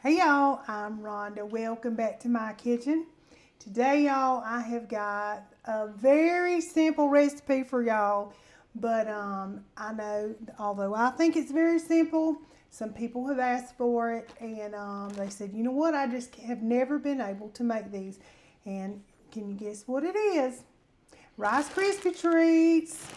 Hey y'all, I'm Rhonda. Welcome back to my kitchen. Today y'all, I have got a very simple recipe for y'all, but I know, although I think it's very simple, some people have asked for it, and they said, you know what, I just have never been able to make these. And can you guess what it is? Rice Krispie Treats.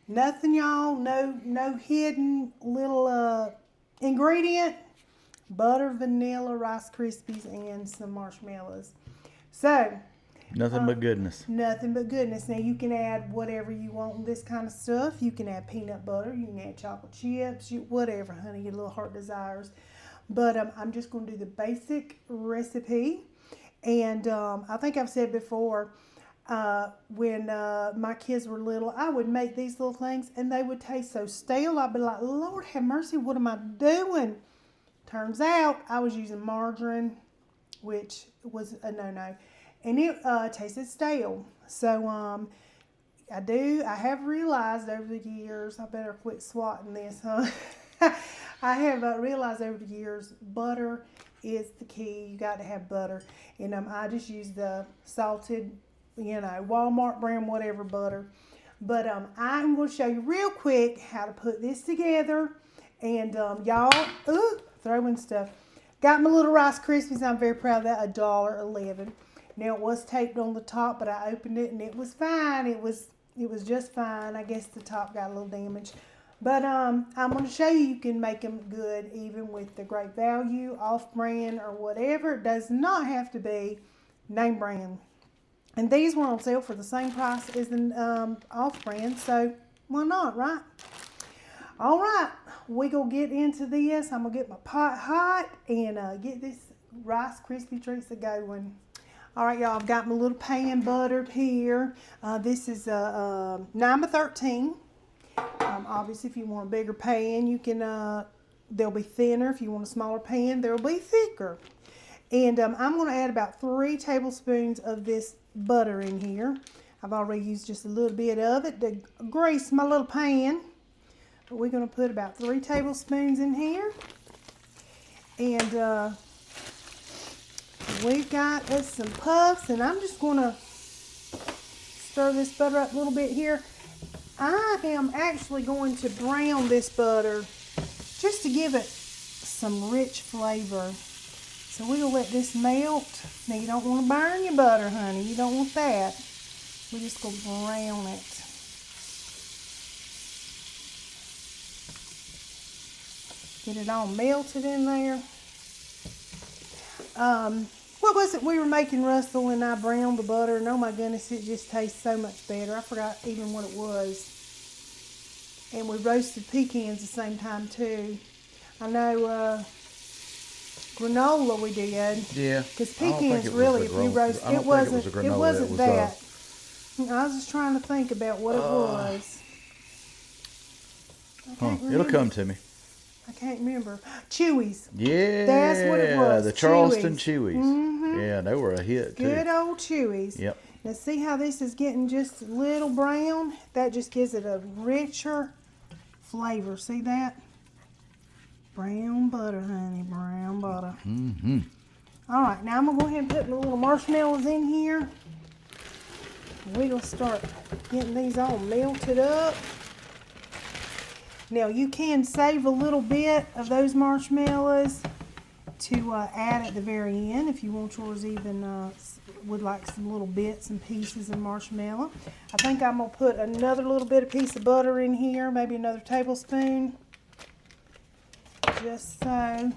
Nothing, y'all, no hidden little ingredient. Butter, vanilla, Rice Krispies, and some marshmallows. So, nothing but goodness. Nothing but goodness. Now, you can add whatever you want in this kind of stuff. You can add peanut butter. You can add chocolate chips. Whatever, honey, your little heart desires. But I'm just going to do the basic recipe. And I think I've said before, when my kids were little, I would make these little things, and they would taste so stale. I'd be like, Lord have mercy, what am I doing? Turns out I was using margarine, which was a no-no, and it tasted stale. So I have realized over the years, I better quit swatting this, huh? I have realized over the years, butter is the key. You got to have butter, and I just use the salted, Walmart brand, whatever butter. But I'm going to show you real quick how to put this together, and y'all, throwing stuff. Got my little Rice Krispies. I'm very proud of that. $1.11. Now it was taped on the top, but I opened it and it was fine. It was just fine. I guess the top got a little damaged. But I'm going to show you can make them good even with the Great Value, off-brand, or whatever. It does not have to be name brand. And these were on sale for the same price as the off-brand, so why not, right? All right, we gonna get into this. I'm gonna get my pot hot and get this Rice Krispie Treats going. All right, y'all, I've got my little pan buttered here. This is 9 by 13. Obviously, if you want a bigger pan, you can. They'll be thinner. If you want a smaller pan, they'll be thicker. And I'm gonna add about 3 tablespoons of this butter in here. I've already used just a little bit of it to grease my little pan. We're going to put about 3 tablespoons in here. And we've got us some puffs. And I'm just going to stir this butter up a little bit here. I am actually going to brown this butter just to give it some rich flavor. So we're going to let this melt. Now, you don't want to burn your butter, honey. You don't want that. We're just going to brown it. Get it all melted in there. What was it we were making, Russell, and I browned the butter? And oh my goodness, it just tastes so much better. I forgot even what it was. And we roasted pecans the same time too. I know granola we did. Yeah. Because pecans really, if you roast, it wasn't that. I was just trying to think about what it was. It'll come to me. I can't remember. Chewies. Yeah. That's what it was. The Charleston Chewies. Mm-hmm. Yeah, they were a hit too. Good old Chewies. Yep. Now see how this is getting just a little brown? That just gives it a richer flavor. See that? Brown butter, honey. Brown butter. Mm-hmm. All right, now I'm going to go ahead and put the little marshmallows in here. We're going to start getting these all melted up. Now you can save a little bit of those marshmallows to add at the very end if you want yours even would like some little bits and pieces of marshmallow. I think I'm going to put another little bit of piece of butter in here, maybe another tablespoon, just so.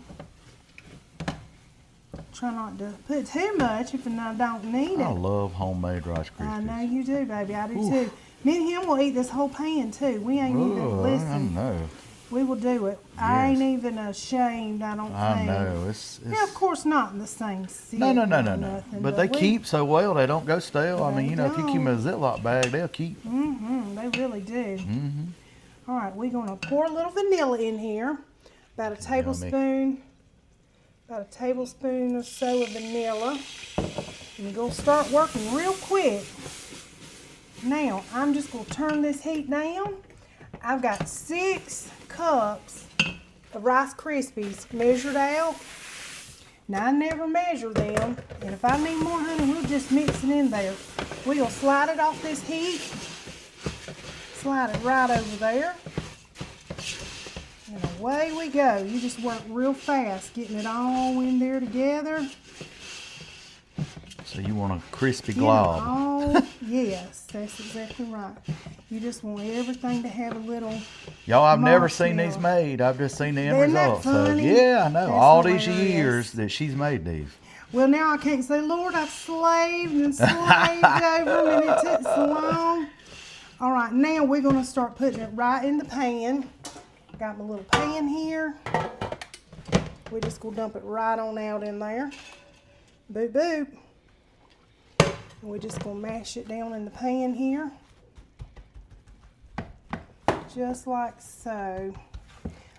Try not to put too much if I don't need it. I love homemade Rice Krispies. I know you do, baby. I do too. Me and him will eat this whole pan too. We ain't even, listen. I know. We will do it. Yes. I ain't even ashamed, I don't think. I know. It's yeah, of course not in the same city. No. But they keep so well, they don't go stale. I mean, if you keep them in a Ziploc bag, they'll keep. Mm-hmm. They really do. Mm-hmm. All right, we're going to pour a little vanilla in here. About a tablespoon. About a tablespoon or so of vanilla. And you're going to start working real quick. Now, I'm just going to turn this heat down. I've got 6 cups of Rice Krispies measured out. Now, I never measure them, and if I need more honey, we'll just mix it in there. We'll slide it off this heat, slide it right over there, and away we go. You just work real fast, getting it all in there together. So you want a crispy glob. Oh, yes, that's exactly right. You just want everything to have a little. Y'all, I've never seen marshmallow. these made. I've just seen the end Isn't that result. So funny? yeah, I know. That's All these hilarious. years that she's made these. Well, now I can't say, Lord, I've slaved and slaved over them, and it took so long. All right, now we're going to start putting it right in the pan. Got my little pan here. We're just going to dump it right on out in there. Boop, boop. And we're just going to mash it down in the pan here. Just like so.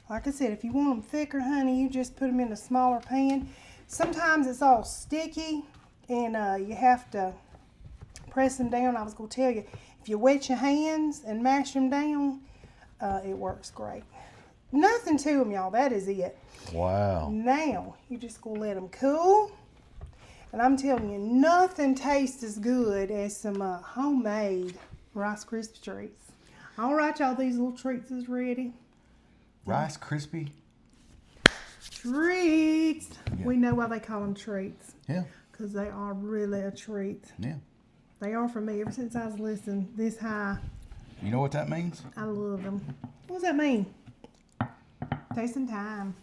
Like I said, if you want them thicker, honey, you just put them in a smaller pan. Sometimes it's all sticky and you have to press them down. I was going to tell you, if you wet your hands and mash them down, it works great. Nothing to them, y'all. That is it. Wow. Now, you're just going to let them cool. And I'm telling you, nothing tastes as good as some homemade Rice Krispies Treats. All right, y'all, these little treats is ready. Rice Krispie Treats. Yeah. We know why they call them treats. Yeah. Because they are really a treat. Yeah. They are for me. Ever since I was listening this high, You know what that means? I love them. What does that mean? Tasting time.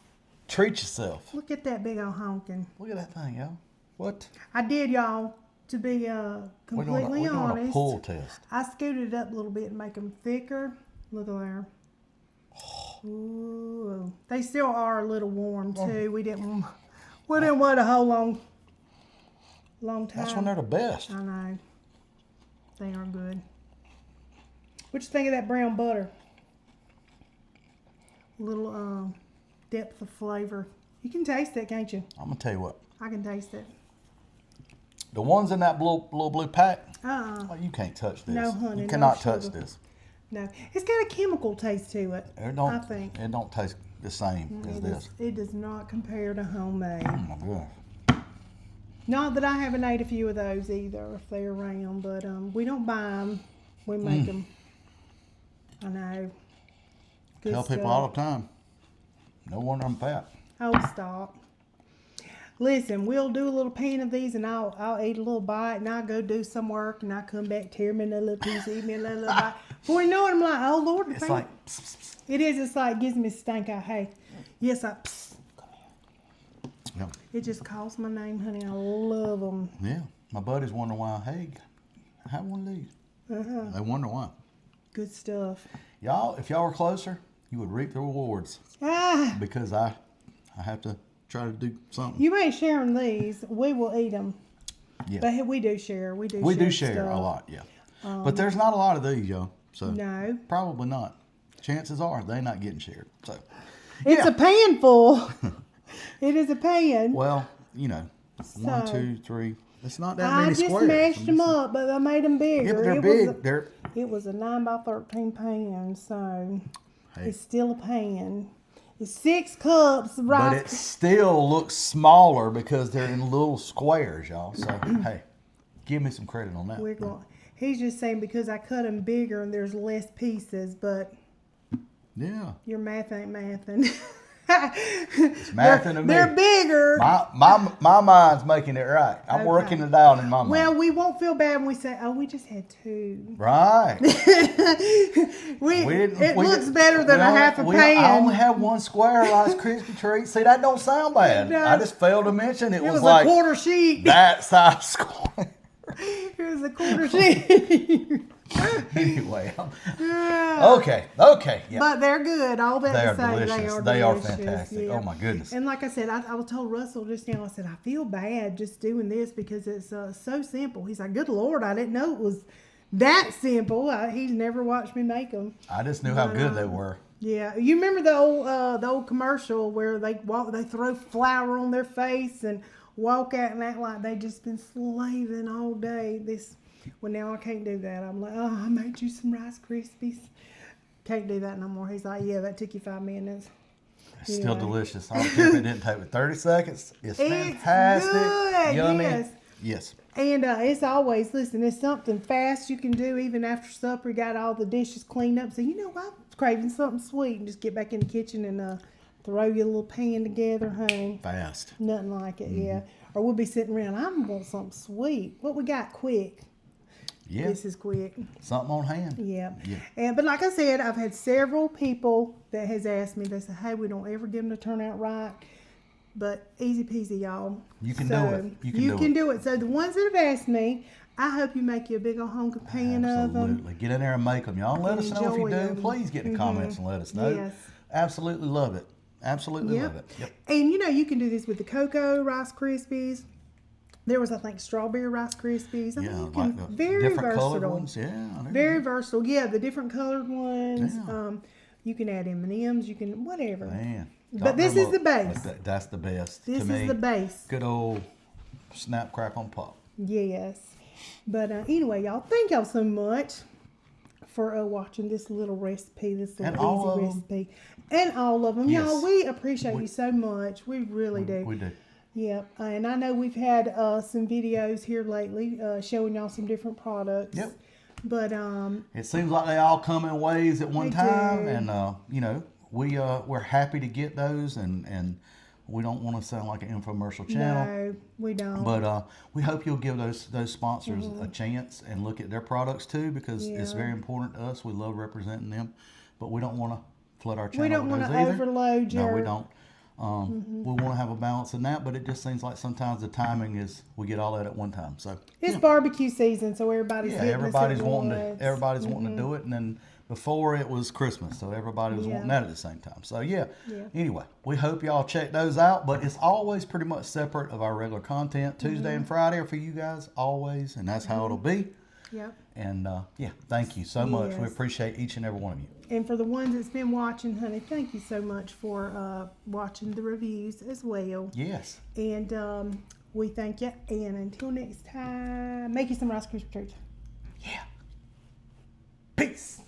Treat yourself. Look at that big old honking. Look at that thing, y'all. What? I did, y'all. To be completely we're doing honest, a pull test. I scooted it up a little bit and make them thicker. Look at there. Ooh, they still are a little warm too. We didn't wait a whole long time. That's when they're the best. I know. They are good. What you think of that brown butter? A little depth of flavor. You can taste it, can't you? I'm gonna tell you what. I can taste it. The ones in that little blue pack. Uh-uh. Oh, you can't touch this. No, honey, You no cannot touch sugar. this. No, it's got a chemical taste to it. I think. It don't taste the same as this. It does not compare to homemade. Oh my gosh. Not that I haven't ate a few of those either, if they're around, but we don't buy them. We make them. I know. Good Tell people stuff. all the time. No wonder I'm fat. Oh, stop. Listen, we'll do a little pan of these, and I'll eat a little bite, and I'll go do some work, and I'll come back, tear me a little piece, eat me a little bite. Before you know it, I'm like, oh, Lord. It's like, pss, pss, pss. It is. It's like, gives me a stink eye. Hey, yes, psst. Come here. Yeah. It just calls my name, honey. I love them. Yeah. My buddies wonder why, hey, have one of these. They wonder why. Good stuff. Y'all, if y'all were closer, you would reap the rewards. Ah, Because I have to try to do something. you ain't sharing these. We will eat them. Yeah. But we do share. We We do stuff. share a lot, yeah. But there's not a lot of these, y'all. So No. probably not. Chances are they're not getting shared. So It's yeah. a pan full. It is a pan. Well, you know, 1, So- 2, 3. It's not that I many just squares. mashed them up, but I made them bigger. Yeah, but they're it big. Was it was a 9 by 13 pan, so Hey. it's still a pan. It's 6 cups of rice. But it still looks smaller because they're in little squares, y'all. So, hey, give me some credit on that. We're going. He's just saying because I cut them bigger and there's less pieces, but Yeah. your math ain't mathing. It's mathing to me. They're bigger. My mind's making it right. I'm Okay. working it out in my mind. Well, we won't feel bad when we say, "Oh, we just had 2." Right. It looks better than a half a pan. I only have 1 square Rice Krispie Treat. See, that don't sound bad. No. I just failed to mention it was a like quarter sheet. that size square. It was a quarter sheet. Anyway, Yeah. okay, yeah. But they're good. All that They to are say, delicious. they are Fantastic. yeah. Oh my goodness. And like I said, I told Russell just now, I said, I feel bad just doing this because it's so simple. He's like, good Lord, I didn't know it was that simple. He's never watched me make them. I just knew how good they were. Yeah, you remember the old commercial where they throw flour on their face and walk out and act like they just been slaving all day. Well, now I can't do that. I'm like, oh, I made you some Rice Krispies. Can't do that no more. He's like, yeah, that took you 5 minutes. It's still delicious. I don't care if it didn't take but 30 seconds. It's fantastic. Good. Yummy. Yes. Yes. And it's always, listen, it's something fast you can do even after supper. You got all the dishes cleaned up. So, you know what? I'm craving something sweet. And just get back in the kitchen and throw your little pan together, honey. Fast. Nothing like it, yeah. Or we'll be sitting around, I want something sweet. What we got quick? Yeah. This is quick. Something on hand. Yeah. Yeah. But like I said, I've had several people that has asked me, they say, hey, we don't ever get them to turn out right. But easy peasy, y'all. You can do it. You can do it. So the ones that have asked me, I hope you make you a big old home pan of them. Absolutely. Get in there and make them. Y'all let us know if you do. Enjoy them. Please get in the comments and let us know. Yes. Absolutely love it. Absolutely love it. Yep. And you know, you can do this with the cocoa Rice Krispies. There was, I think, strawberry Rice Krispies. I mean, you can, like the very different versatile. colored ones. Yeah. Very versatile. Yeah, the different colored ones. Yeah. You can add M&Ms. You can whatever. Man. But this is the base. That's the best. This to me. is the base. Good old snap, crackle, and pop. Yes. But anyway, y'all, thank y'all so much for watching this little recipe, this little easy recipe. And all of them. Yes. Y'all, we appreciate you so much. We really do. We do. Yep. And I know we've had some videos here lately showing y'all some different products. Yep. But it seems like they all come in waves at one They time, do. and you know, we're happy to get those, and we don't want to sound like an infomercial channel. no, we don't. But we hope you'll give those sponsors a chance and look at their products too, because it's Yeah. very important to us. We love representing them, but we don't want to flood our channel. We don't with want those to either. overload your... No, we don't. We want to have a balance in that, but it just seems like sometimes the timing is we get all that at one time. So It's barbecue season, so everybody's hitting everybody's us at wanting once. to wanting to do it, and then before it was Christmas, so everybody was wanting that at the same time. So anyway, we hope y'all check those out, but it's always pretty much separate of our regular content. Tuesday and Friday are for you guys always, and that's how it'll be. Yep. And thank you so much. We Yes. appreciate each and every one of you. And for the ones that's been watching, honey, thank you so much for watching the reviews as well. Yes. And we thank you. And until next time, make you some Rice Krispies Treats. Yeah. Peace.